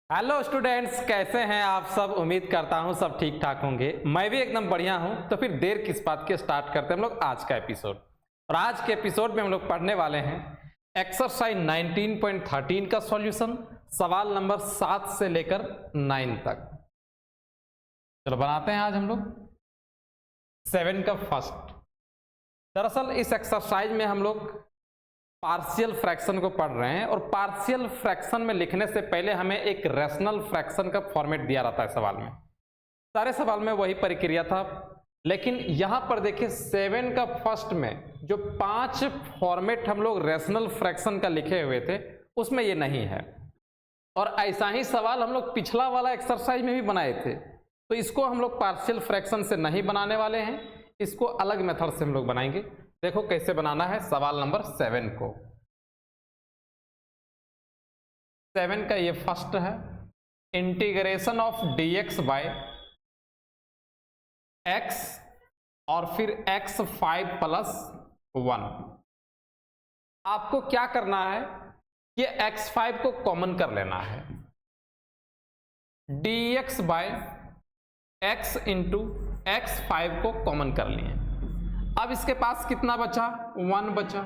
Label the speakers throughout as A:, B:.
A: Hello students, कैसे हैं आप सब। उम्मीद करता हूं सब ठीक ठाक होंगे। मैं भी एकदम बढ़िया हूं। तो फिर देर किस बात की, स्टार्ट करते हैं हम लोग आज का एपिसोड। और आज के एपिसोड में हम लोग पढ़ने वाले हैं एक्सरसाइज 19.13 का सॉल्यूशन, सवाल नंबर 7 से लेकर 9 तक। चलो बनाते हैं आज हम लोग 7 का फर्स्ट। दरअसल इस एक्सरसाइज में हम लोग पार्शियल फ्रैक्शन को पढ़ रहे हैं और पार्शियल फ्रैक्शन में लिखने से पहले हमें एक रैशनल फ्रैक्शन का फॉर्मेट दिया रहता है सवाल में। सारे सवाल में वही प्रक्रिया था, लेकिन यहां पर देखिए 7 का फर्स्ट में जो 5 फॉर्मेट हम लोग रैशनल फ्रैक्शन का लिखे हुए थे उसमें ये नहीं है। और ऐसा ही सवाल हम लोग पिछला वाला एक्सरसाइज में भी बनाए थे, तो इसको हम लोग पार्शियल फ्रैक्शन से नहीं बनाने वाले हैं, इसको अलग मेथड से हम लोग बनाएंगे। देखो कैसे बनाना है सवाल नंबर 7 को। 7 का ये फर्स्ट है, integration of dx by x और फिर x5 + 1। आपको क्या करना है, ये x5 को कॉमन कर लेना है। dx by x into x5 को कॉमन कर लिए। अब इसके पास कितना बचा, 1 बचा।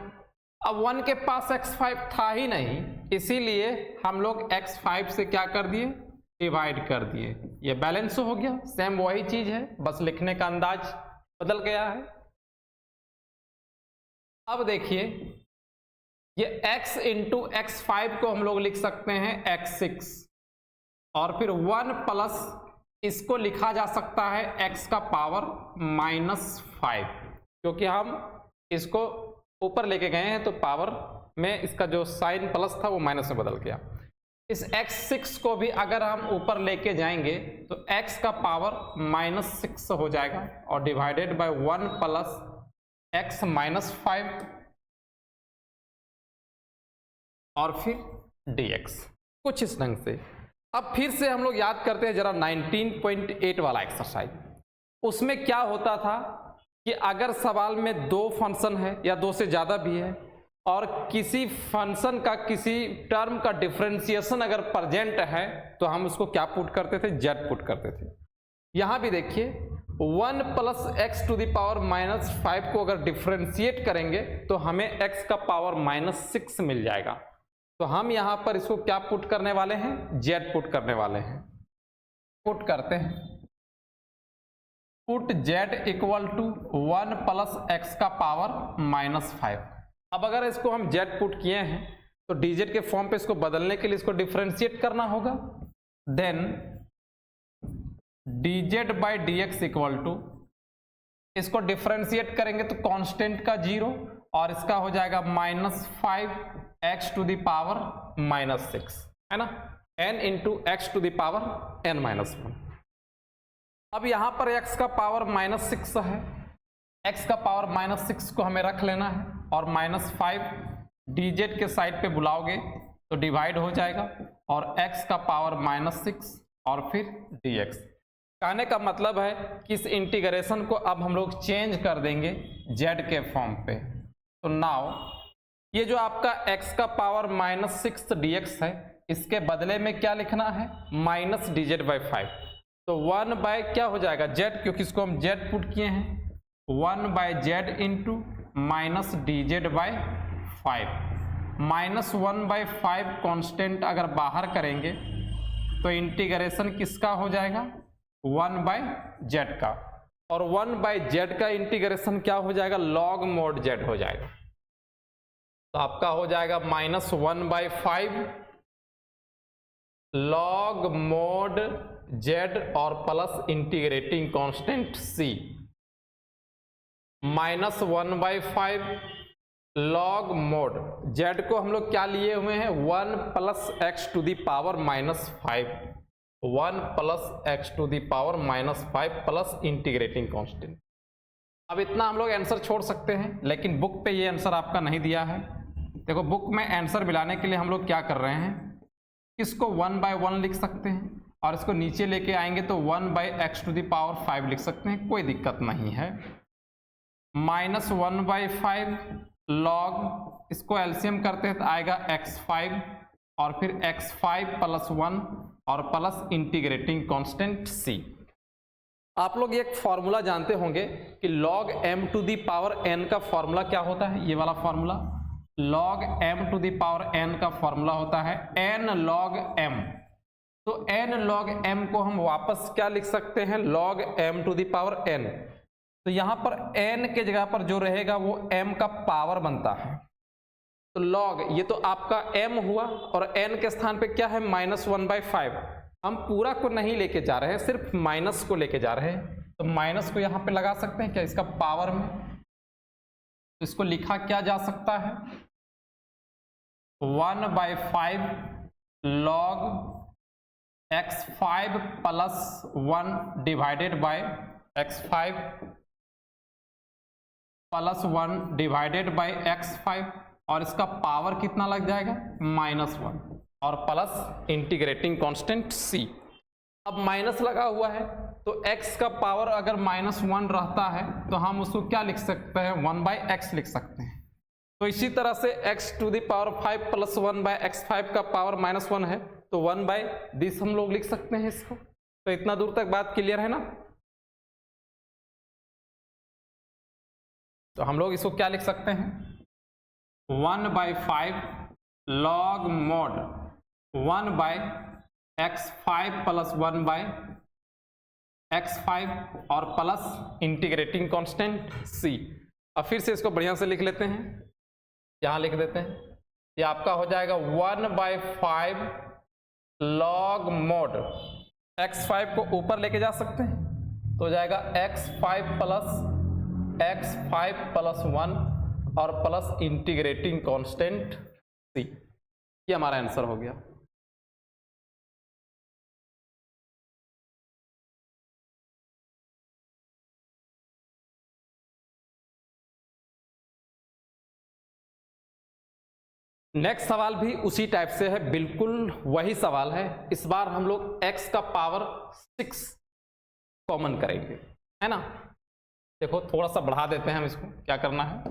A: अब 1 के पास x5 था ही नहीं, इसीलिए हम लोग x5 से क्या कर दिए, डिवाइड कर दिए। ये बैलेंस हो गया। सेम वही चीज है, बस लिखने का अंदाज बदल गया है। अब देखिए ये x इंटू x5 को हम लोग लिख सकते हैं x6 और फिर 1 प्लस इसको लिखा जा सकता है x का पावर -5, क्योंकि हम इसको ऊपर लेके गए हैं तो पावर में इसका जो साइन प्लस था वो माइनस में बदल गया। इस x6 को भी अगर हम ऊपर लेके जाएंगे तो x का पावर -6 हो जाएगा और डिवाइडेड बाय 1 प्लस x -5 और फिर dx, कुछ इस ढंग से। अब फिर से हम लोग याद करते हैं जरा 19.8 वाला एक्सरसाइज। उसमें क्या होता था कि अगर सवाल में 2 फंक्शन है या 2 से ज़्यादा भी है और किसी फंक्शन का किसी टर्म का डिफरेंशिएशन अगर प्रेजेंट है तो हम उसको क्या पुट करते थे, जेड पुट करते थे। यहाँ भी देखिए 1 plus x to the power -5 को अगर डिफरेंशिएट करेंगे तो हमें x का पावर -6 मिल जाएगा। तो हम यहाँ पर इसको क्या पुट करने वाले हैं, जेड पुट करने वाले हैं। पुट करते हैं, put z equal to 1 plus x का पावर -5। अब अगर इसको हम z पुट किए हैं तो dz के फॉर्म पे इसको बदलने के लिए इसको डिफरेंशिएट करना होगा। Then dz by dx equal to, इसको डिफरेंशिएट करेंगे तो कांस्टेंट का 0 और इसका हो जाएगा -5x टू द पावर -6, है ना, n into x to the power n-1। अब यहां पर x का पावर -6 है, x का पावर -6 को हमें रख लेना है और -5 dz के साइड पे बुलाओगे तो डिवाइड हो जाएगा और x का पावर -6 और फिर dx। कहने का मतलब है कि इस इंटीग्रेशन को अब हम लोग चेंज कर देंगे z के फॉर्म पे। तो नाउ ये जो आपका x का पावर -6 dx है, इसके बदले में क्या लिखना है, -dz/5। तो 1 बाय क्या हो जाएगा, z, क्योंकि इसको हम z पुट किए हैं, 1 by z into -dz/5। -1/5 constant अगर बाहर करेंगे तो इंटीग्रेशन किसका हो जाएगा, 1 बाय z का। और 1 बाय z का इंटीग्रेशन क्या हो जाएगा, log mod z हो जाएगा। तो आपका हो जाएगा -1/5 log mod z और plus integrating constant c, -1/5 log mod z को हम लोग क्या लिए हुए हैं, 1 plus x to the power -5, 1 plus x to the power -5 plus integrating constant. अब इतना हम लोग आंसर छोड़ सकते हैं, लेकिन बुक पे ये आंसर आपका नहीं दिया है। देखो बुक में आंसर मिलाने के लिए हम लोग क्या कर रहे हैं, इसको 1 बाय 1 लिख सकते हैं और इसको नीचे लेके आएंगे तो 1 by x to the power 5 लिख सकते हैं, कोई दिक्कत नहीं है। -1/5 log, इसको एलसीएम करते हैं तो आएगा x5 और फिर x5 प्लस 1 और प्लस इंटीग्रेटिंग कांस्टेंट c। आप लोग एक फॉर्मूला जानते होंगे कि log m to the power n का फॉर्मूला क्या होता है, ये वाला formula log m to the power n का फॉर्मूला होता है n log m। तो n log m को हम वापस क्या लिख सकते हैं, log m to the power n। तो यहां पर n के जगह पर जो रहेगा वो m का पावर बनता है। तो log ये तो आपका m हुआ और n के स्थान पे क्या है -1/5। हम पूरा को नहीं लेके जा रहे हैं, सिर्फ माइनस को लेके जा रहे हैं। तो माइनस को यहां पे लगा सकते हैं क्या इसका पावर में। तो इसको लिखा क्या जा सकता है 1/5 log x5 plus 1 divided by x5 plus 1 divided by x5 और इसका पावर कितना लग जाएगा -1 और प्लस इंटीग्रेटिंग कांस्टेंट c। अब माइनस लगा हुआ है तो x का पावर अगर -1 रहता है तो हम उसको क्या लिख सकते हैं 1/x लिख सकते हैं। तो इसी तरह से x to the power 5 plus 1/x5 का पावर -1 है तो 1/this हम लोग लिख सकते हैं इसको। तो इतना दूर तक बात क्लियर है ना। तो हम लोग इसको क्या लिख सकते हैं 1/5 log mod 1/x5 plus 1/x5 और प्लस इंटीग्रेटिंग कांस्टेंट c। अब फिर से इसको बढ़िया से लिख लेते हैं, यहां लिख देते हैं। ये आपका हो जाएगा 1/5 log mod x5 को ऊपर लेके जा सकते हैं तो हो जाएगा x5 प्लस 1 और प्लस इंटीग्रेटिंग कांस्टेंट c। ये हमारा आंसर हो गया। नेक्स्ट सवाल भी उसी टाइप से है, बिल्कुल वही सवाल है। इस बार हम लोग x का पावर 6 कॉमन करेंगे, है ना। देखो थोड़ा सा बढ़ा देते हैं हम इसको। क्या करना है,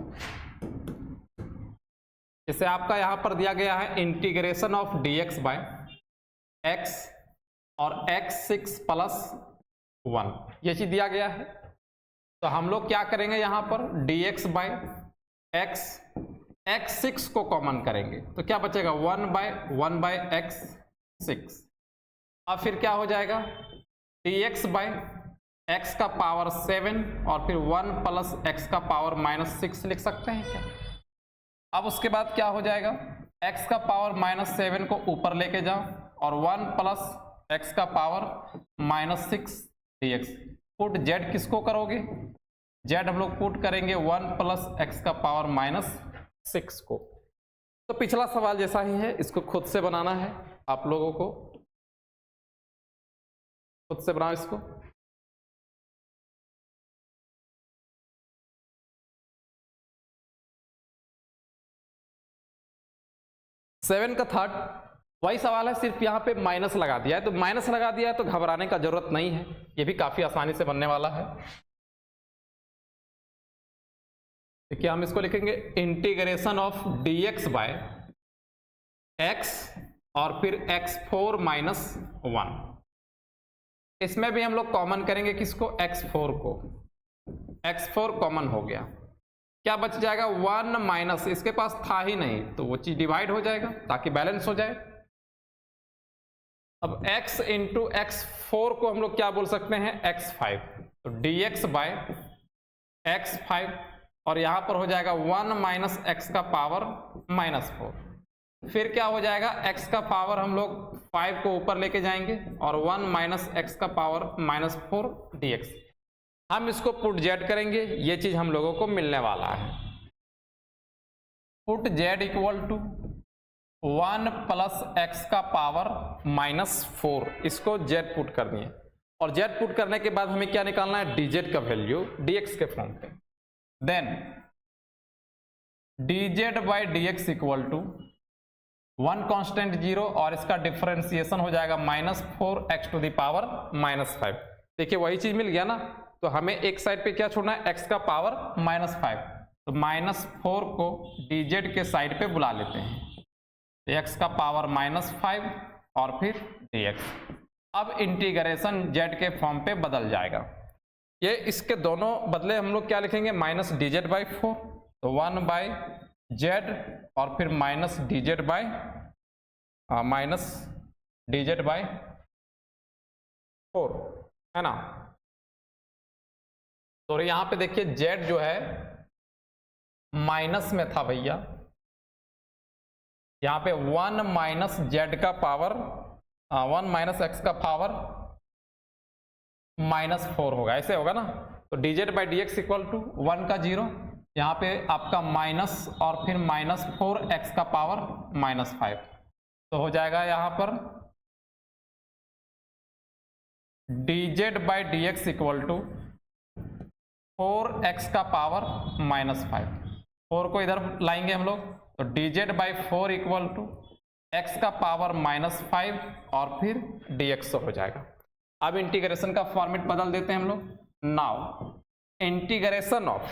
A: इसे आपका यहां पर दिया गया है integration of dx by x और x6 प्लस 1, ये चीज दिया गया है। तो हम लोग क्या करेंगे यहां पर dx बाय x x6 को कॉमन करेंगे तो क्या बचेगा 1/x6। अब फिर क्या हो जाएगा dx बाय x का पावर 7 और फिर 1 प्लस x का पावर -6 लिख सकते हैं क्या। अब उसके बाद क्या हो जाएगा x का पावर -7 को ऊपर लेके जाओ और 1 प्लस x का पावर -6 dx। पुट z किसको करोगे, z हम लोग पुट करेंगे 1 प्लस x का पावर -6 को। तो पिछला सवाल जैसा ही है, इसको खुद से बनाना है आप लोगों को, खुद से बनाओ इसको। सेवन का थर्ड वही सवाल है, सिर्फ यहाँ पे माइनस लगा दिया है। तो माइनस लगा दिया है तो घबराने का जरूरत नहीं है, ये भी काफी आसानी से बनने वाला है। देखिए हम इसको लिखेंगे integration of dx by x और फिर x4 - 1। इसमें भी हम लोग कॉमन करेंगे किसको, x4 को। x4 कॉमन हो गया, क्या बच जाएगा 1 माइनस, इसके पास था ही नहीं तो वो चीज डिवाइड हो जाएगा ताकि बैलेंस हो जाए। अब x इंटू x4 को हम लोग क्या बोल सकते हैं x5। तो dx बाय x5 और यहां पर हो जाएगा 1 माइनस x का पावर -4। फिर क्या हो जाएगा x का पावर हम लोग 5 को ऊपर लेके जाएंगे और 1 माइनस x का पावर -4 dx। हम इसको पुट z करेंगे, ये चीज हम लोगों को मिलने वाला है। Put z equal to 1 plus x का पावर -4, इसको z पुट करनी है और z पुट करने के बाद हमें क्या निकालना है dz का वैल्यू dx के फॉर्म पे। Then dz by dx equal to 1 constant 0 और इसका डिफरेंशिएशन हो जाएगा -4x टू द पावर -5। देखिए वही चीज मिल गया ना। तो हमें एक साइड पे क्या छोड़ना है, x का पावर -5। तो -4 को dz के साइड पे बुला लेते हैं। एक्स का पावर -5 और फिर dx। अब इंटीग्रेशन z के फॉर्म पे बदल जाएगा। ये इसके दोनों बदले हम लोग क्या लिखेंगे, -dz/4, तो 1/z और फिर -dz/4, है ना। तो यहाँ पे देखिए z जो है माइनस में था भैया, यहाँ पे 1 - z का पावर 1 - x का पावर -4 होगा, ऐसे होगा ना। तो dz/dx इक्वल टू 1 का 0, यहाँ पे आपका माइनस और फिर -4x का पावर -5, तो हो जाएगा यहाँ पर dz/dx इक्वल टू 4x का पावर -5। 4 को इधर लाएंगे हम लोग, तो dz/4 इक्वल टू x का पावर -5 और फिर dx हो जाएगा। अब इंटीग्रेशन का फॉर्मेट बदल देते हैं हम लोग। नाउ इंटीग्रेशन ऑफ,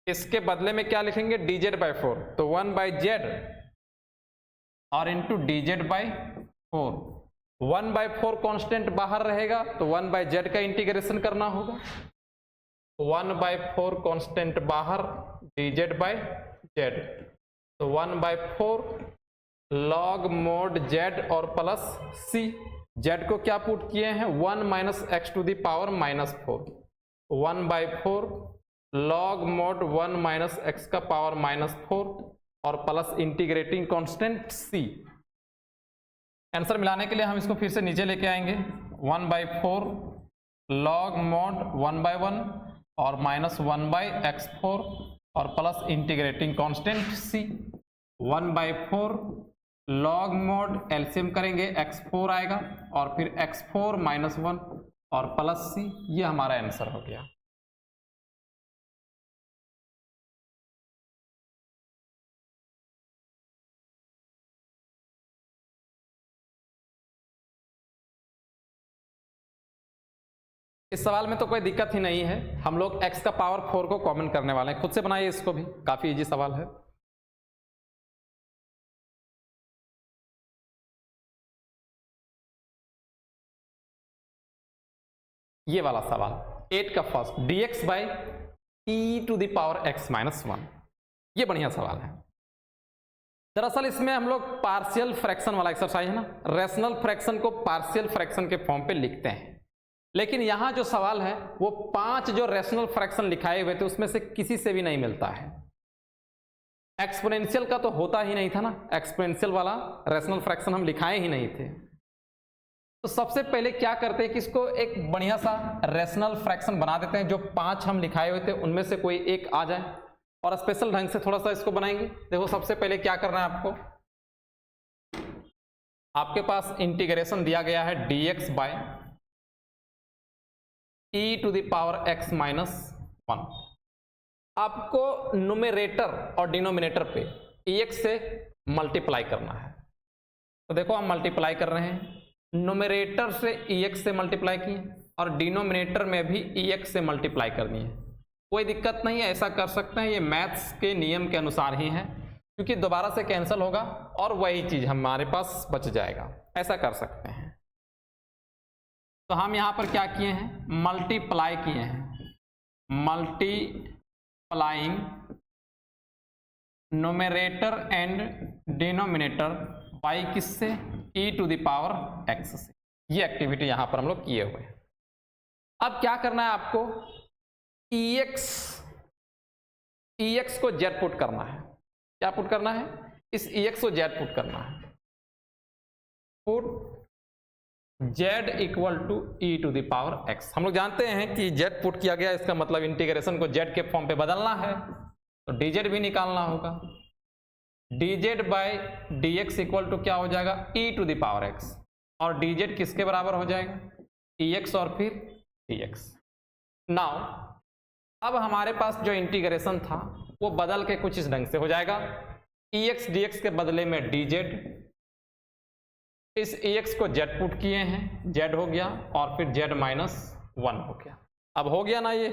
A: इसके बदले में क्या लिखेंगे, dz/4, तो 1/z और इंटू dz/4। 1/4 कांस्टेंट बाहर रहेगा, तो 1/z का इंटीग्रेशन करना होगा। 1/4 कांस्टेंट बाहर, dz/z, तो 1/4 log mod z और प्लस c। z को क्या पुट किए हैं, 1 - x to the power -4, 1/4 log mod 1 - x का पावर -4 और plus integrating constant c। Answer मिलाने के लिए हम इसको फिर से नीचे लेके आएंगे, 1/4 log mod 1/1 और -1/x4 और plus integrating constant c। 1/4 log mod LCM करेंगे, x4 आएगा और फिर x4 - 1 और प्लस c। ये हमारा आंसर हो गया। इस सवाल में तो कोई दिक्कत ही नहीं है, हम लोग x का पावर 4 को कॉमन करने वाले हैं। खुद से बनाइए इसको भी, काफी इजी सवाल है। ये वाला सवाल 8 का first, dx/e to the power x - 1, ये बढ़िया सवाल है। दरअसल इसमें हम लोग पार्शियल फ्रैक्शन वाला एक्सरसाइज है ना, रेशनल फ्रैक्शन को पार्शियल फ्रैक्शन के फॉर्म पे लिखते हैं। लेकिन यहां जो सवाल है वो 5 जो रेशनल फ्रैक्शन लिखाए हुए थे उसमें से किसी से भी नहीं मिलता है। एक्सपोनेंशियल का तो होता ही नहीं था ना, एक्सपोनेंशियल वाला रेशनल फ्रैक्शन हम लिखाए ही नहीं थे। तो सबसे पहले क्या करते हैं कि इसको एक बढ़िया सा रेशनल फ्रैक्शन बना देते हैं, जो 5 हम लिखाए हुए थे उनमें से कोई एक आ जाए, और स्पेशल ढंग से थोड़ा सा इसको बनाएंगे। देखो सबसे पहले क्या करना है आपको, आपके पास इंटीग्रेशन दिया गया है dx/e to the power x - 1। आपको न्यूमरेटर और डिनोमिनेटर पे ex से मल्टीप्लाई करना है। तो देखो हम मल्टीप्लाई कर रहे हैं, न्यूमरेटर से ex से मल्टीप्लाई किए और डिनोमिनेटर में भी ex से मल्टीप्लाई करनी है। कोई दिक्कत नहीं है, ऐसा कर सकते हैं, ये मैथ्स के नियम के अनुसार ही है, क्योंकि दोबारा से कैंसिल होगा और वही चीज हमारे पास बच जाएगा, ऐसा कर सकते हैं। तो हम यहां पर क्या किए हैं, मल्टीप्लाई किए हैं, multiplying numerator and denominator by किससे, e to the power x से। ये एक्टिविटी यहां पर हम लोग किए हुए हैं। अब क्या करना है आपको, ex को z पुट करना है। क्या पुट करना है, इस ex को z पुट करना है। Put z equal to e to the power x। हम लोग जानते हैं कि z पुट किया गया, इसका मतलब इंटीग्रेशन को z के फॉर्म पे बदलना है, तो dz भी निकालना होगा। dz/dx इक्वल टू क्या हो जाएगा, e to the power x, और dz किसके बराबर हो जाएगा, ex और फिर dx। नाउ अब हमारे पास जो इंटीग्रेशन था वो बदल के कुछ इस ढंग से हो जाएगा, ex dx के बदले में dz, इस ex को z पुट किए हैं, z हो गया और फिर z - 1 हो गया। अब हो गया ना ये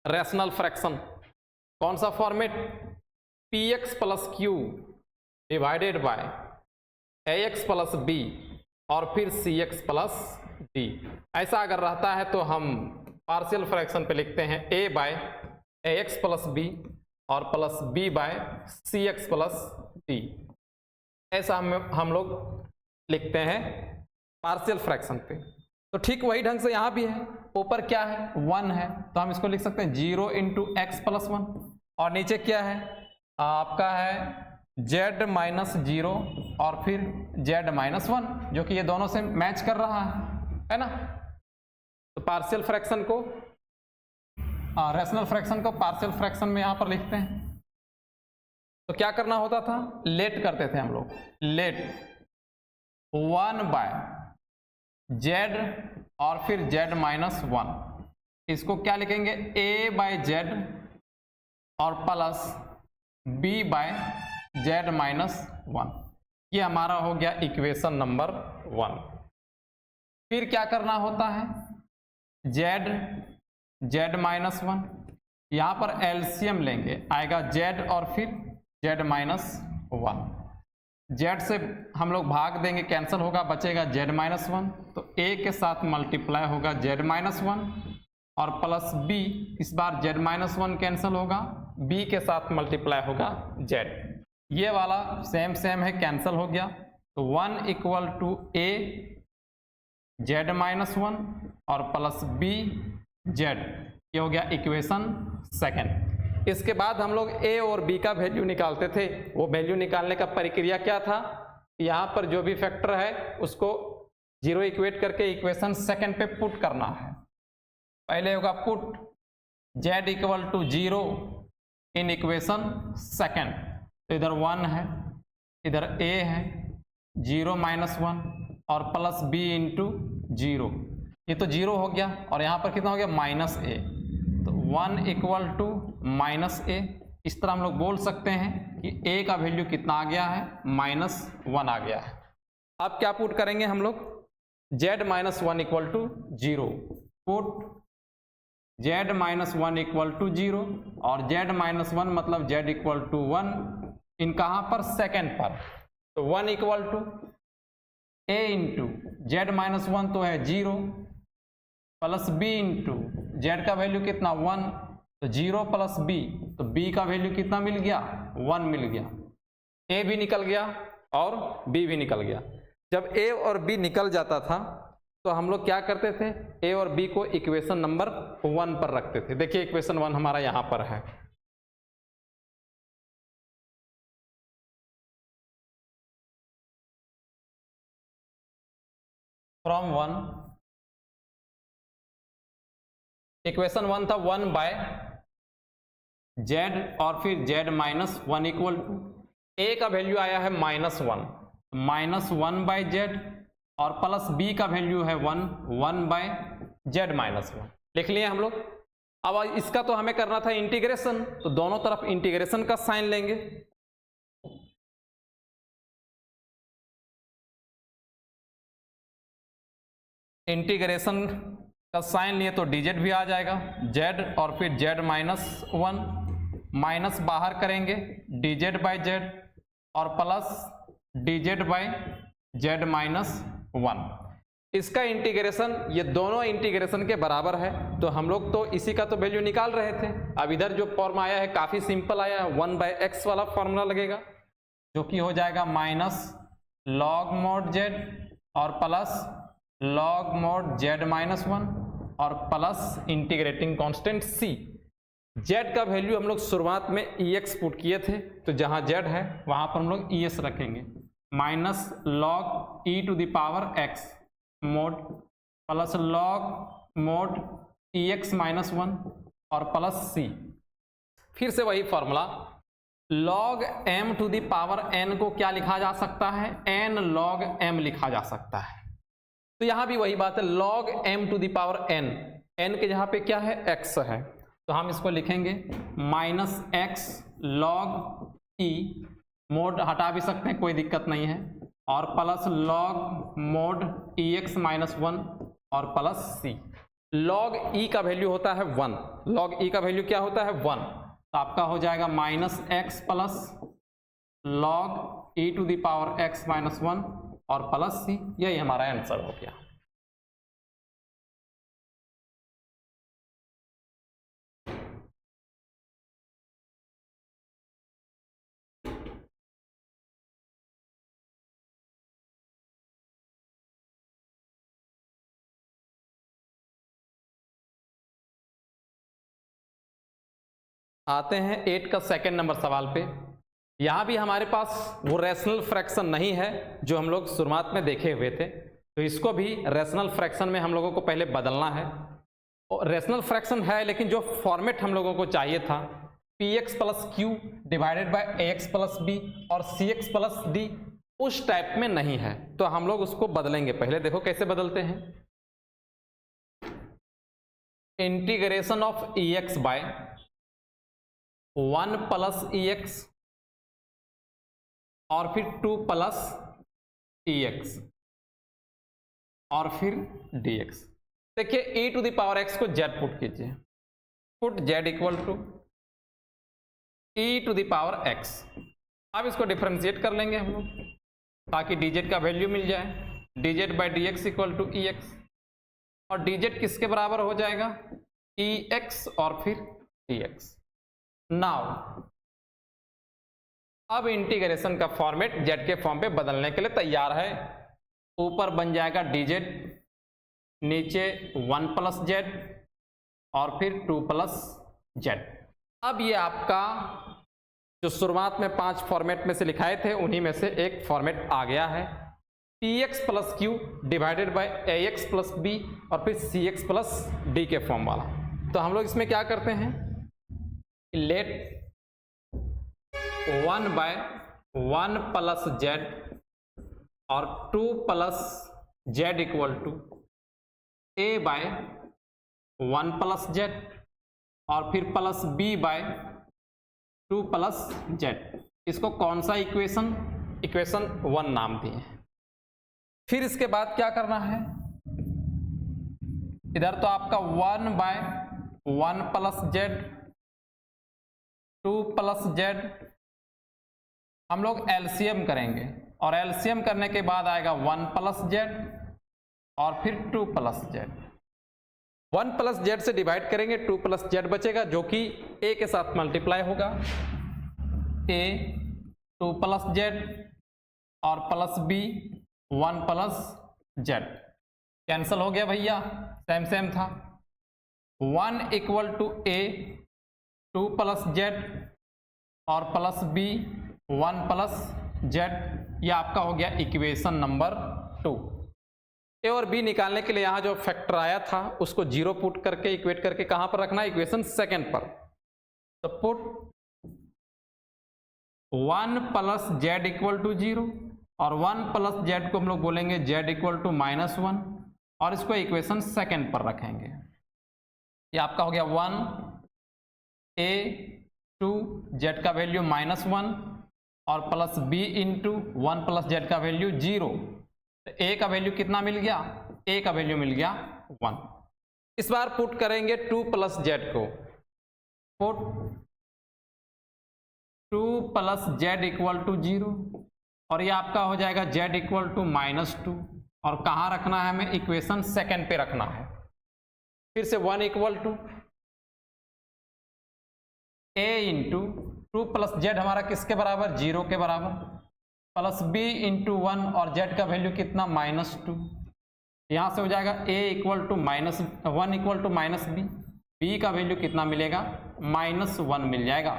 A: रेशनल फ्रैक्शन। कौन सा format, px + q divided by ax plus B और फिर cx प्लस डी। ऐसा अगर रहता है तो हम पार्शियल फ्रैक्शन पे लिखते हैं a by ax plus B और plus b by cx plus d. ऐसा हम लोग लिखते हैं पार्शियल फ्रैक्शन पे। तो ठीक वही ढंग से यहाँ भी है, ऊपर क्या है 1 है तो हम इसको लिख सकते हैं 0 इंटू एक्स प्लस 1 और नीचे क्या है आपका है z माइनस 0 और फिर z माइनस 1 जो कि ये दोनों से मैच कर रहा है ना। तो पार्शियल फ्रैक्शन को रैशनल फ्रैक्शन को पार्शियल फ्रैक्शन में यहाँ पर लिखते हैं। तो क्या करना होता था, लेट करते थे हम लोग, लेट 1 बाय z और फिर z माइनस 1, इसको क्या लिखेंगे a बाय z और plus b by z minus 1। ये हमारा हो गया इक्वेशन नंबर 1। फिर क्या करना होता है z माइनस 1, यहाँ पर एलसीएम लेंगे, आएगा z और फिर z माइनस 1। z से हम लोग भाग देंगे, कैंसिल होगा, बचेगा z माइनस 1, तो a के साथ मल्टीप्लाई होगा z माइनस 1 और प्लस b, इस बार z माइनस 1 कैंसिल होगा, b के साथ मल्टीप्लाई होगा z। ये वाला सेम है, कैंसिल हो गया। तो 1 equal to a z minus 1 और प्लस b z, ये हो गया इक्वेशन सेकेंड। इसके बाद हम लोग a और b का वैल्यू निकालते थे। वो वैल्यू निकालने का प्रक्रिया क्या था, यहाँ पर जो भी फैक्टर है उसको 0 इक्वेट करके इक्वेशन सेकेंड पे पुट करना है। पहले होगा put z equal to 0 in equation second, तो इधर 1 है, इधर a है 0 माइनस 1 और प्लस b इंटू 0, ये तो 0 हो गया और यहाँ पर कितना हो गया माइनस a, तो 1 इक्वल टू माइनस a। इस तरह हम लोग बोल सकते हैं कि a का वैल्यू कितना आ गया है माइनस 1 आ गया है। अब क्या पुट करेंगे हम लोग, z minus 1 equal to 0, put z minus 1 equal to 0 और z माइनस 1 मतलब z इक्वल टू 1 इन कहाँ पर सेकेंड पर, तो 1 equal to a into z minus 1 तो है 0 प्लस b इंटू z का वैल्यू कितना 1, तो 0 प्लस b, तो b का वैल्यू कितना मिल गया 1 मिल गया। a भी निकल गया और b भी निकल गया। जब a और b निकल जाता था तो हम लोग क्या करते थे, a और b को इक्वेशन नंबर 1 पर रखते थे। देखिए इक्वेशन 1 हमारा यहाँ पर है, फ्रॉम 1, इक्वेशन 1 था 1 बाय z और फिर z minus 1 equal to a का वैल्यू आया है माइनस 1, माइनस 1 बाय z और प्लस b का वैल्यू है 1 बाय z माइनस 1 लिख लिए हम लोग। अब इसका तो हमें करना था इंटीग्रेशन, तो दोनों तरफ इंटीग्रेशन का साइन लेंगे। इंटीग्रेशन का साइन लिए तो dz भी आ जाएगा, z और फिर z माइनस 1, माइनस बाहर करेंगे dz बाय z और plus dz by z minus 1। इसका इंटीग्रेशन, ये दोनों इंटीग्रेशन के बराबर है, तो हम लोग तो इसी का तो वैल्यू निकाल रहे थे। अब इधर जो फॉर्म आया है काफी सिंपल आया है, 1 बाय x वाला फॉर्मूला लगेगा जो कि हो जाएगा माइनस लॉग मोड z और plus log mode z minus 1 और plus integrating constant c। z का वैल्यू हम लोग शुरुआत में ex पुट किए थे, तो जहां z है वहां पर हम लोग es रखेंगे, minus log e to the power x mod plus log mod ex minus 1 और प्लस c। फिर से वही formula, log m to the power n को क्या लिखा जा सकता है, n लॉग m लिखा जा सकता है। तो यहां भी वही बात है, log m to the power n, n के जहां पे क्या है x है, तो हम इसको लिखेंगे minus x log e, mode हटा भी सकते हैं कोई दिक्कत नहीं है, और plus log mod ex minus 1 और प्लस c। लॉग e का वैल्यू होता है 1, लॉग e का वैल्यू क्या होता है 1, तो आपका हो जाएगा minus x plus log e to the power x minus 1 और प्लस c, यही हमारा आंसर हो गया। आते हैं 8 का सेकंड नंबर सवाल पे। यहाँ भी हमारे पास वो रैशनल फ्रैक्शन नहीं है जो हम लोग शुरुआत में देखे हुए थे, तो इसको भी रैशनल फ्रैक्शन में हम लोगों को पहले बदलना है। और रैशनल फ्रैक्शन है, लेकिन जो फॉर्मेट हम लोगों को चाहिए था px plus Q divided by ax plus B और cx प्लस डी, उस टाइप में नहीं है, तो हम लोग उसको बदलेंगे। पहले देखो कैसे बदलते हैं। Integration of ex by 1 plus ex और फिर 2 प्लस ex और फिर dx। देखिए e to the power x को z पुट कीजिए, put z equal to e to the power x। अब इसको डिफरेंशिएट कर लेंगे हम लोग ताकि dz का वैल्यू मिल जाए। dz by dx equal to ex, और dz किसके बराबर हो जाएगा, ex और फिर dx। नाउ अब इंटीग्रेशन का फॉर्मेट z के फॉर्म पे बदलने के लिए तैयार है। ऊपर बन जाएगा dz, नीचे 1 प्लस z और फिर 2 प्लस z। अब ये आपका जो शुरुआत में 5 फॉर्मेट में से लिखाए थे उन्हीं में से एक फॉर्मेट आ गया है, px plus Q divided by ax plus B और फिर cx प्लस डी के फॉर्म वाला। तो हम लोग इसमें क्या करते हैं, लेट 1 बाय 1 प्लस z और 2 plus z equal to a by 1 plus z और फिर plus b by 2 plus z। इसको कौन सा इक्वेशन, इक्वेशन 1 नाम दिए। फिर इसके बाद क्या करना है, इधर तो आपका 1 by 1 plus z 2 plus z, हम लोग एलसीएम करेंगे और एलसीएम करने के बाद आएगा 1 प्लस z और फिर 2 प्लस z। 1 प्लस z से डिवाइड करेंगे, 2 प्लस z बचेगा जो कि a के साथ मल्टीप्लाई होगा, a 2 प्लस z और plus b 1 plus z। Cancel हो गया भैया, सेम सेम था। 1 equal to a 2 plus z और प्लस b 1 प्लस z, ये आपका हो गया इक्वेशन नंबर 2। ए और बी निकालने के लिए यहाँ जो फैक्टर आया था उसको 0 पुट करके इक्वेट करके कहाँ पर रखना है, इक्वेशन सेकेंड पर। तो put 1 plus z equal to 0 और 1 प्लस z को हम लोग बोलेंगे z इक्वल टू -1 और इसको इक्वेशन सेकेंड पर रखेंगे। ये आपका हो गया 1 a 2 z का वैल्यू -1 और plus b into 1 plus z का वैल्यू 0। तो a का वैल्यू कितना मिल गया, a का वैल्यू मिल गया 1। इस बार पुट करेंगे 2 प्लस z को, put 2 plus z equal to 0 और ये आपका हो जाएगा z इक्वल टू -2 और कहाँ रखना है हमें, इक्वेशन सेकेंड पे रखना है। फिर से 1 equal to a into 2 plus z हमारा किसके बराबर, 0 के बराबर, प्लस b इंटू 1 और z का वैल्यू कितना -2। यहाँ से हो जाएगा a equal to -1 equal to -b, b का वैल्यू कितना मिलेगा, -1 मिल जाएगा।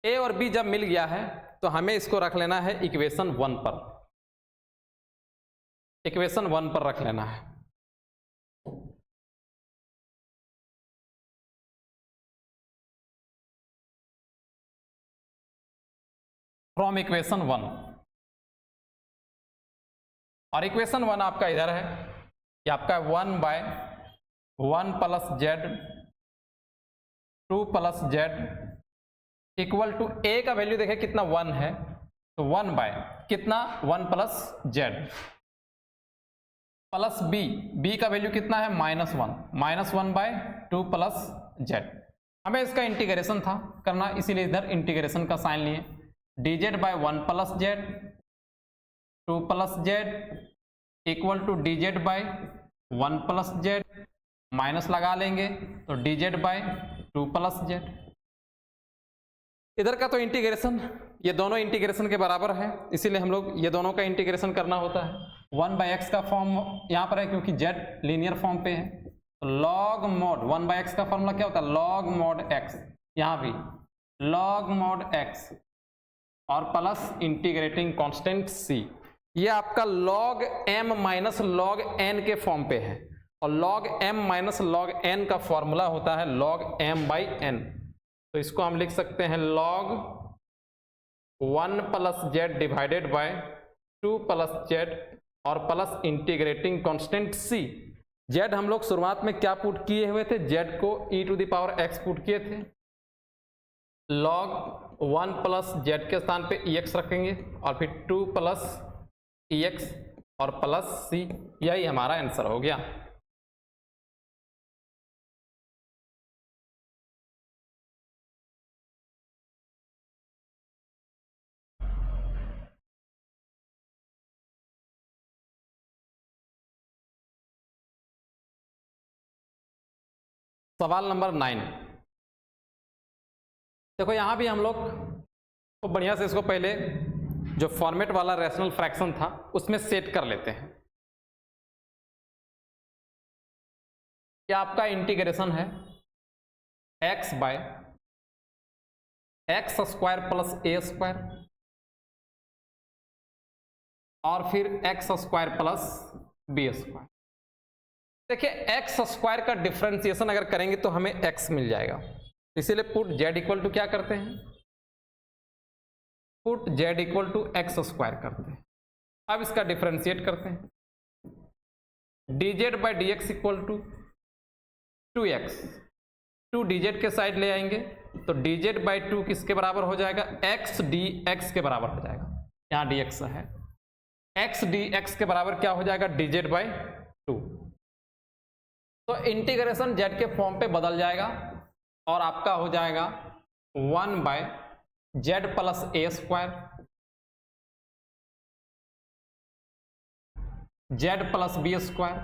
A: a और b जब मिल गया है तो हमें इसको रख लेना है इक्वेशन 1 पर, इक्वेशन 1 पर रख लेना है। फ्रॉम इक्वेशन 1, और इक्वेशन 1 आपका इधर है, ये आपका 1 by 1 plus z 2 plus z equal to a का वैल्यू देखें कितना 1 है, तो 1 बाय कितना 1 प्लस z प्लस b का वैल्यू कितना है -1 बाय 2 प्लस z। हमें इसका इंटीग्रेशन था करना, इसीलिए इधर इंटीग्रेशन का साइन लिए। dz by 1 plus Z 2 plus Z equal to dz by 1 plus Z, minus लगा लेंगे तो dz बाय 2 प्लस जेड। इधर का तो इंटीग्रेशन, ये दोनों इंटीग्रेशन के बराबर है, इसीलिए हम लोग ये दोनों का इंटीग्रेशन करना होता है। 1/x का फॉर्म यहाँ पर है क्योंकि z लीनियर फॉर्म पे है, तो लॉग मॉड 1/x का फॉर्मूला क्या होता है, लॉग मॉड x, यहाँ भी लॉग मॉड x और प्लस इंटीग्रेटिंग कांस्टेंट c। ये आपका log m minus log n के फॉर्म पे है, और log m minus log n का फॉर्मूला होता है लॉग m बाई n। तो इसको हम लिख सकते हैं log 1 plus z divided by 2 plus z और plus integrating constant c। z हम लोग शुरुआत में क्या पुट किए हुए थे, z को e to the power x put किए थे, log 1 प्लस जेड के स्थान पे ex रखेंगे और फिर 2 प्लस ex और प्लस c, यही हमारा आंसर हो गया। सवाल नंबर 9, देखो यहां भी हम लोग तो बढ़िया से इसको पहले जो फॉर्मेट वाला रैशनल फ्रैक्शन था उसमें सेट कर लेते हैं। क्या आपका इंटीग्रेशन है x by x square plus A square और फिर x square plus B square. देखिए एक्स स्क्वायर का डिफरेंशिएशन अगर करेंगे तो हमें x मिल जाएगा, इसीलिए पुट z इक्वल टू क्या करते हैं, put z equal to X square करते हैं। अब इसका डिफरेंशिएट करते हैं, dz by D X equal to 2x, 2 dz के साइड ले आएंगे तो dz बाई 2 किसके बराबर हो जाएगा, x dx के बराबर हो जाएगा, यहाँ dx है, x dx के बराबर क्या हो जाएगा, dz बाई 2। तो इंटीग्रेशन z के फॉर्म पे बदल जाएगा और आपका हो जाएगा 1 by Z plus A square z plus B square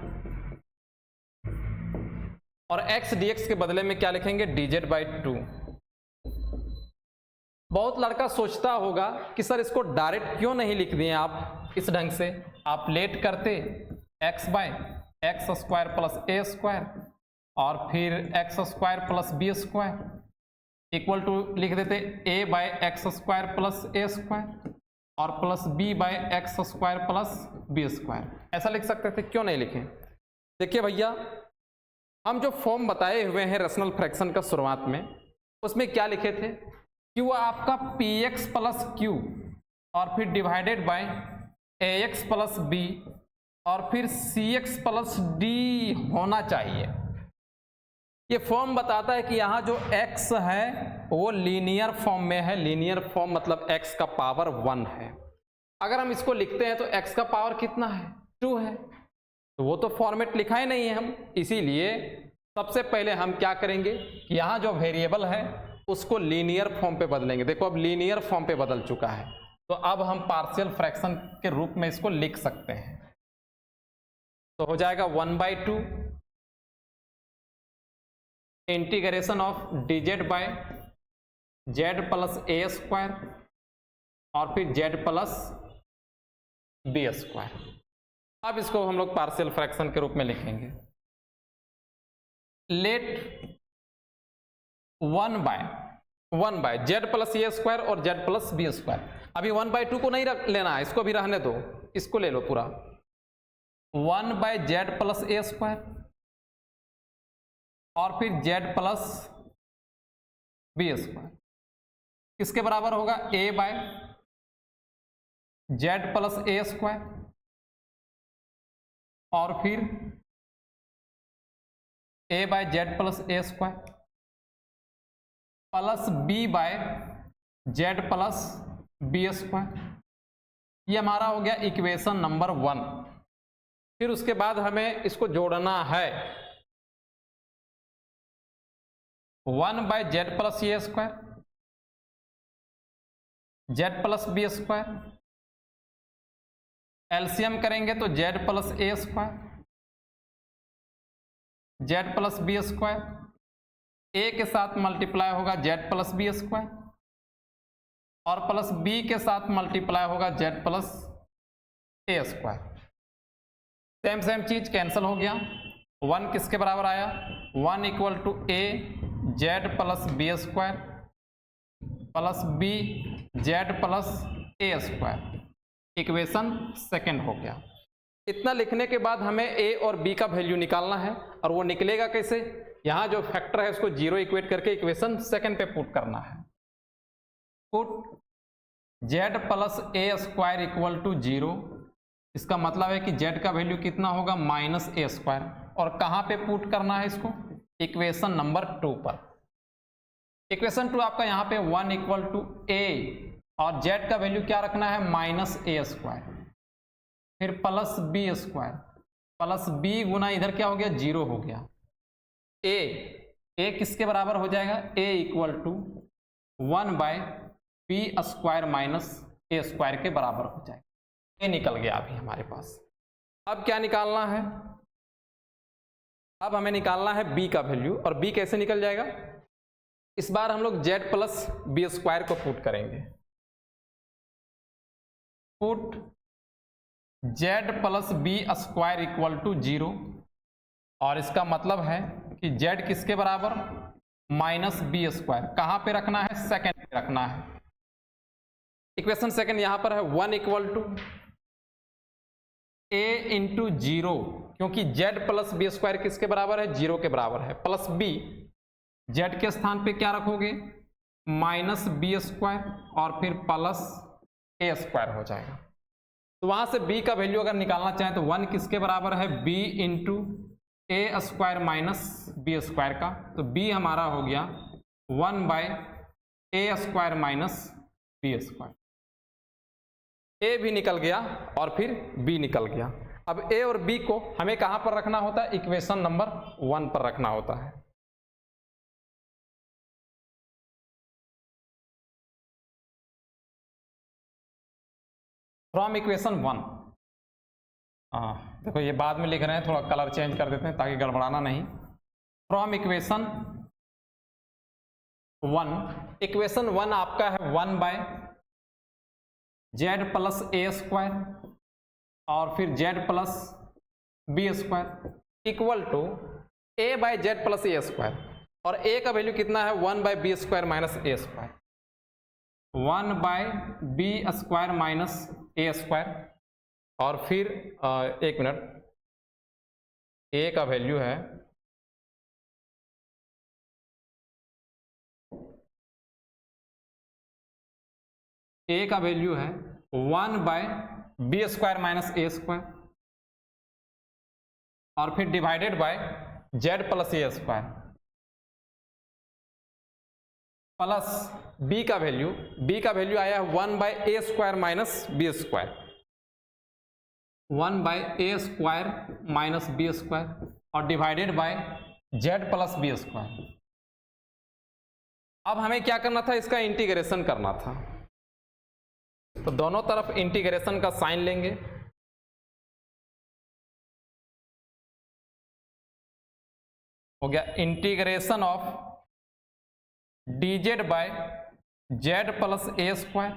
A: और x dx के बदले में क्या लिखेंगे, dz बाई 2। बहुत लड़का सोचता होगा कि सर इसको डायरेक्ट क्यों नहीं लिख दिए आप इस ढंग से, आप लेट करते x by x square plus A square और फिर x square plus B square equal to लिख देते a by x square plus A square और plus b by x square plus B square, ऐसा लिख सकते थे, क्यों नहीं लिखें। देखिए भैया हम जो फॉर्म बताए हुए हैं रैशनल फ्रैक्शन का शुरुआत में, उसमें क्या लिखे थे कि वो आपका px प्लस q और फिर divided by ax plus b और फिर cx प्लस d होना चाहिए। ये फॉर्म बताता है कि यहाँ जो x है वो लीनियर फॉर्म में है, लीनियर फॉर्म मतलब x का पावर 1 है। अगर हम इसको लिखते हैं तो x का पावर कितना है, 2 है, तो वो तो फॉर्मेट लिखा ही नहीं है हम, इसीलिए सबसे पहले हम क्या करेंगे कि यहाँ जो वेरिएबल है उसको लीनियर फॉर्म पे बदलेंगे। देखो अब लीनियर फॉर्म पे बदल चुका है, तो अब हम पार्शियल फ्रैक्शन के रूप में इसको लिख सकते हैं। तो हो जाएगा 1/2 integration of dz by Z plus A square और फिर जेड प्लस बी स्क्वायर। अब इसको हम लोग पार्शियल फ्रैक्शन के रूप में लिखेंगे, late 1 by Z plus A square और जेड प्लस बी स्क्वायर। अभी 1/2 को नहीं लेना है, इसको भी रहने दो, इसको ले लो पूरा, 1 by Z plus A square और फिर जेड प्लस बी स्क्वायर किसके बराबर होगा, a by Z plus A square और फिर a by Z plus A square plus b by Z plus B square. ये हमारा हो गया इक्वेशन नंबर 1। फिर उसके बाद हमें इसको जोड़ना है, 1 by Z plus A square z plus B square, LCM करेंगे तो z plus A square, z plus B square, a के साथ मल्टीप्लाई होगा जेड प्लस बी स्क्वायर और प्लस बी के साथ मल्टीप्लाई होगा जेड प्लस ए स्क्वायर। सेम सेम चीज कैंसिल हो गया। 1 किसके बराबर आया? 1 equal to a z plus B square plus b z plus A square. Equation second हो गया। इतना लिखने के बाद हमें ए और बी का वैल्यू निकालना है और वो निकलेगा कैसे? यहाँ जो फैक्टर है उसको 0 इक्वेट करके इक्वेशन सेकेंड पे पुट करना है। Put Z plus A square equal to 0, इसका मतलब है कि जेड का वैल्यू कितना होगा? Minus a square. और कहाँ पे पुट करना है इसको? इक्वेशन नंबर 2 पर। इक्वेशन 2 आपका यहाँ पे 1 इक्वल टू ए और जेड का वैल्यू क्या रखना है? माइनस ए स्क्वायर, फिर plus B square plus b गुना इधर क्या हो गया? 0 हो गया। ए किसके बराबर हो जाएगा? A equal to 1 by b square minus a square के बराबर हो जाएगा। ये निकल गया अभी हमारे पास। अब क्या निकालना है? अब हमें निकालना है बी का वैल्यू। और बी कैसे निकल जाएगा? इस बार हम लोग जेड प्लस बी स्क्वायर को पुट करेंगे। Put Z plus B square equal to 0 और इसका मतलब है कि जेड किसके बराबर? Minus B square. कहां पे रखना है? सेकेंड पे रखना है। इक्वेशन सेकेंड यहां पर है 1 इक्वल टू ए इंटू 0, क्योंकि जेड प्लस बी स्क्वायर किसके बराबर है? 0 के बराबर है। प्लस बी, जेड के स्थान पे क्या रखोगे? माइनस बी स्क्वायर और फिर प्लस ए स्क्वायर हो जाएगा। तो वहां से b का वैल्यू अगर निकालना चाहें तो 1 किसके बराबर है? b into A square minus B square का। तो b हमारा हो गया 1 by A square minus B square. a भी निकल गया और फिर b निकल गया। अब a और b को हमें कहां पर रखना होता है? इक्वेशन नंबर 1 पर रखना होता है। फ्रॉम इक्वेशन 1, देखो ये बाद में लिख रहे हैं, थोड़ा कलर चेंज कर देते हैं ताकि गड़बड़ाना नहीं। फ्रॉम इक्वेशन 1, इक्वेशन 1 आपका है 1 by Z plus A square और फिर Z plus B square equal to a by Z plus A square. और ए का वैल्यू कितना है? 1 by b square minus a square. 1 by b square minus a square और फिर एक minute, ए का वैल्यू है a का वैल्यू है 1 by b square minus a square और फिर divided by Z plus A square plus b का वैल्यू आया है 1 by A square minus B square, 1 by A square minus B square और divided by Z plus B square. अब हमें क्या करना था? इसका इंटीग्रेशन करना था। तो दोनों तरफ इंटीग्रेशन का साइन लेंगे। हो गया integration of dz by Z plus A square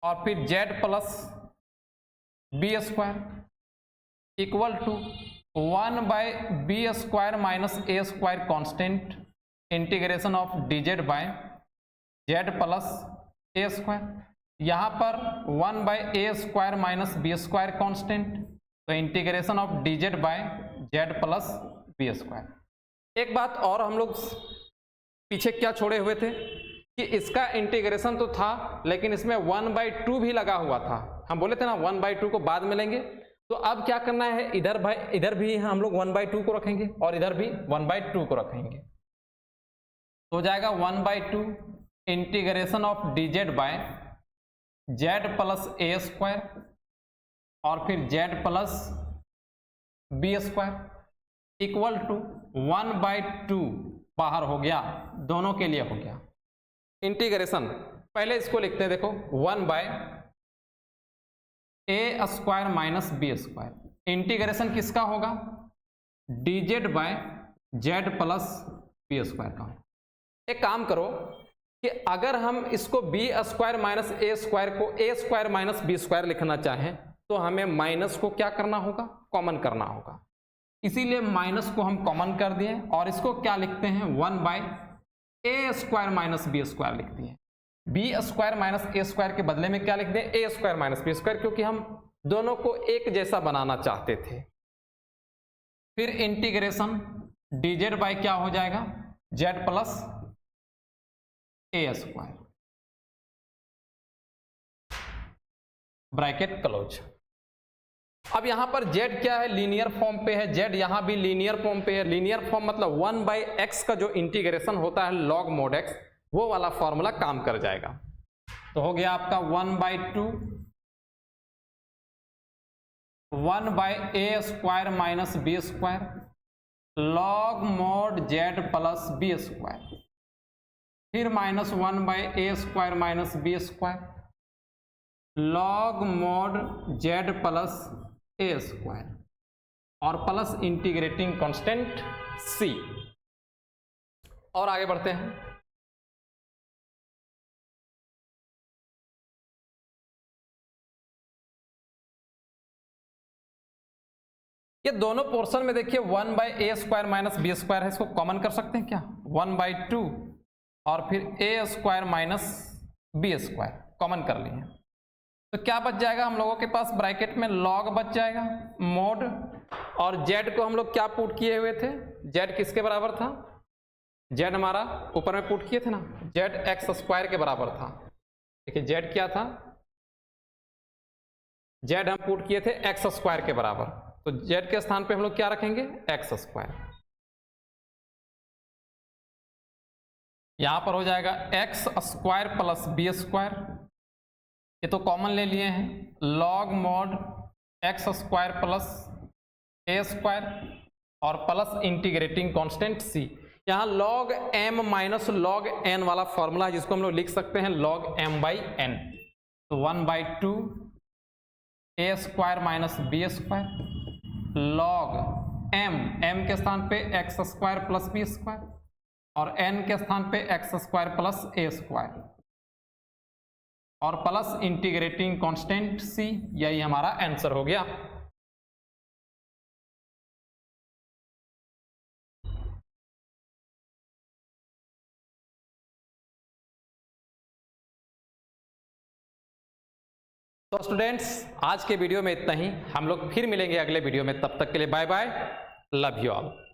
A: और फिर Z plus B square equal to 1 by b square minus a square constant integration of dz by Z plus A square. यहाँ पर 1 by A square minus B square constant, तो integration of dz by Z plus B square. एक बात और हम लोग पीछे क्या छोड़े हुए थे कि इसका इंटीग्रेशन तो था लेकिन इसमें 1/2 भी लगा हुआ था। हम बोले थे ना 1/2 को बाद में लेंगे। तो अब क्या करना है? इधर भी हम लोग 1/2 को रखेंगे और इधर भी 1/2 को रखेंगे। तो हो जाएगा 1/2 integration of dz by Z plus A square और फिर Z plus B square equal to 1/2 बाहर हो गया, दोनों के लिए हो गया इंटीग्रेशन। पहले इसको लिखते हैं, देखो 1/a² माइनस b²। इंटीग्रेशन किसका होगा? dz/z प्लस b² का। एक काम करो कि अगर हम इसको b² माइनस a² को a² माइनस b² लिखना चाहें तो हमें माइनस को क्या करना होगा? कॉमन करना होगा। इसीलिए माइनस को हम कॉमन कर दिए और इसको क्या लिखते हैं? 1/a² माइनस b² लिख दिए। b² माइनस a² के बदले में क्या लिख दें? a² माइनस b², क्योंकि हम दोनों को एक जैसा बनाना चाहते थे। फिर इंटीग्रेशन dz बाय क्या हो जाएगा? z plus a², bracket close. अब यहां पर z क्या है? लीनियर फॉर्म पे है। z यहां भी लीनियर फॉर्म पे है। लीनियर फॉर्म मतलब 1/x का जो इंटीग्रेशन होता है log mod x, वो वाला फॉर्मूला काम कर जाएगा। तो हो गया आपका 1/2 1/a² minus b² log mod z plus b², फिर minus 1/a² minus b² log mod z plus a² और प्लस इंटीग्रेटिंग कांस्टेंट c। और आगे बढ़ते हैं। ये दोनों पोर्शन में देखिए 1/a² माइनस b² है, इसको कॉमन कर सकते हैं क्या? 1/2 और फिर a² माइनस b² कॉमन कर लिए। तो क्या बच जाएगा हम लोगों के पास? ब्रैकेट में log बच जाएगा, मोड, और z को हम लोग क्या पुट किए हुए थे? z किसके बराबर था? z हमारा ऊपर में पुट किए थे ना, z x² के बराबर था। देखिए z क्या था? z हम पुट किए थे x² के बराबर, तो z के स्थान पे हम लोग क्या रखेंगे? x²। यहां पर हो जाएगा x² प्लस b², ये तो कॉमन ले लिए हैं, log mod x² plus a² और प्लस इंटीग्रेटिंग कांस्टेंट c। यहाँ log m minus log n वाला फॉर्मूला है, जिसको हम लोग लिख सकते हैं log m/n। तो 1/2 a² minus b² log m के स्थान पे x² प्लस b² और n के स्थान पे x² प्लस a² और प्लस इंटीग्रेटिंग कांस्टेंट c। यही हमारा आंसर हो गया। तो स्टूडेंट्स, आज के वीडियो में इतना ही। हम लोग फिर मिलेंगे अगले वीडियो में, तब तक के लिए bye bye, love you all.